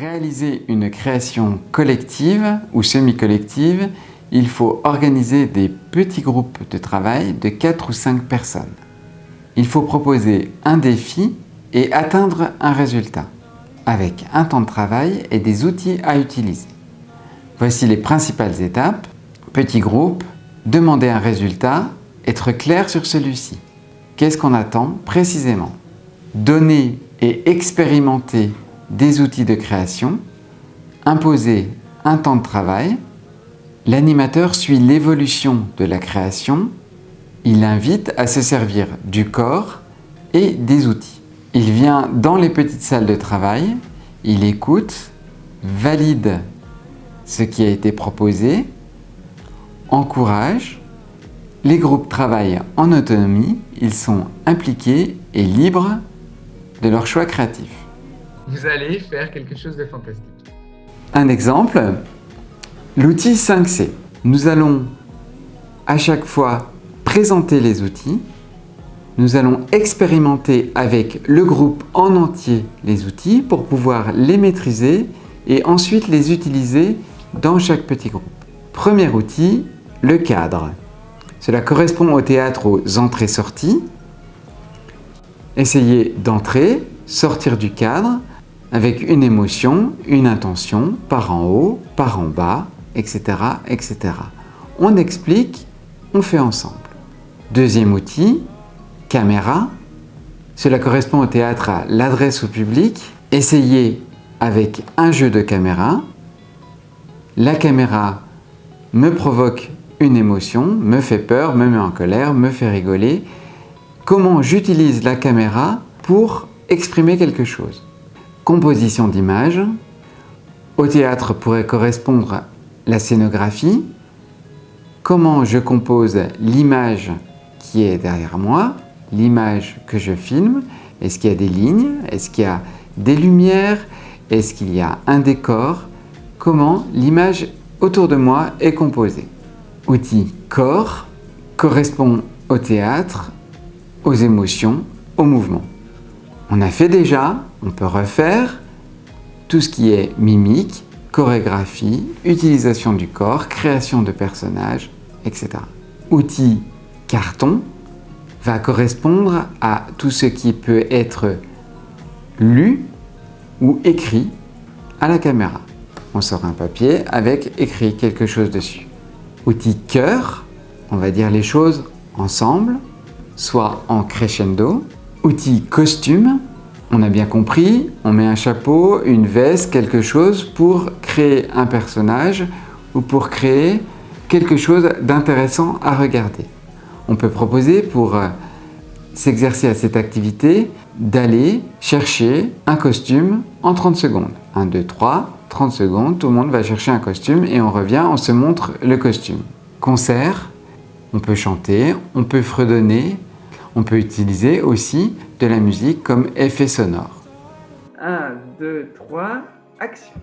réaliser une création collective ou semi-collective, il faut organiser des petits groupes de travail de 4 ou 5 personnes. Il faut proposer un défi et atteindre un résultat, avec un temps de travail et des outils à utiliser. Voici les principales étapes. Petit groupe, demander un résultat, être clair sur celui-ci. Qu'est-ce qu'on attend précisément? Donner et expérimenter des outils de création, imposer un temps de travail. L'animateur suit l'évolution de la création. Il invite à se servir du corps et des outils. Il vient dans les petites salles de travail, il écoute, valide ce qui a été proposé, encourage. Les groupes travaillent en autonomie, ils sont impliqués et libres de leur choix créatif. Vous allez faire quelque chose de fantastique. Un exemple, l'outil 5C. Nous allons à chaque fois présenter les outils. Nous allons expérimenter avec le groupe en entier les outils pour pouvoir les maîtriser et ensuite les utiliser dans chaque petit groupe. Premier outil, le cadre. Cela correspond au théâtre aux entrées-sorties. Essayez d'entrer, sortir du cadre avec une émotion, une intention, par en haut, par en bas, etc., etc. On explique, on fait ensemble. Deuxième outil, caméra. Cela correspond au théâtre à l'adresse au public. Essayez avec un jeu de caméra. La caméra me provoque une émotion, me fait peur, me met en colère, me fait rigoler. Comment j'utilise la caméra pour exprimer quelque chose? Composition d'images. Au théâtre pourrait correspondre la scénographie. Comment je compose l'image qui est derrière moi, l'image que je filme? Est-ce qu'il y a des lignes? Est-ce qu'il y a des lumières? Est-ce qu'il y a un décor? Comment l'image autour de moi est composée? Outil corps correspond au théâtre, aux émotions, au mouvement. On a fait déjà, on peut refaire tout ce qui est mimique, chorégraphie, utilisation du corps, création de personnages, etc. Outil carton va correspondre à tout ce qui peut être lu ou écrit à la caméra. On sort un papier avec écrit quelque chose dessus. Outil cœur, on va dire les choses ensemble, soit en crescendo. Outil costume, on a bien compris, on met un chapeau, une veste, quelque chose pour créer un personnage ou pour créer quelque chose d'intéressant à regarder. On peut proposer pour s'exercer à cette activité d'aller chercher un costume en 30 secondes. 1, 2, 3, 30 secondes, tout le monde va chercher un costume et on revient, on se montre le costume. Concert, on peut chanter, on peut fredonner, on peut utiliser aussi de la musique comme effet sonore. 1, 2, 3, action.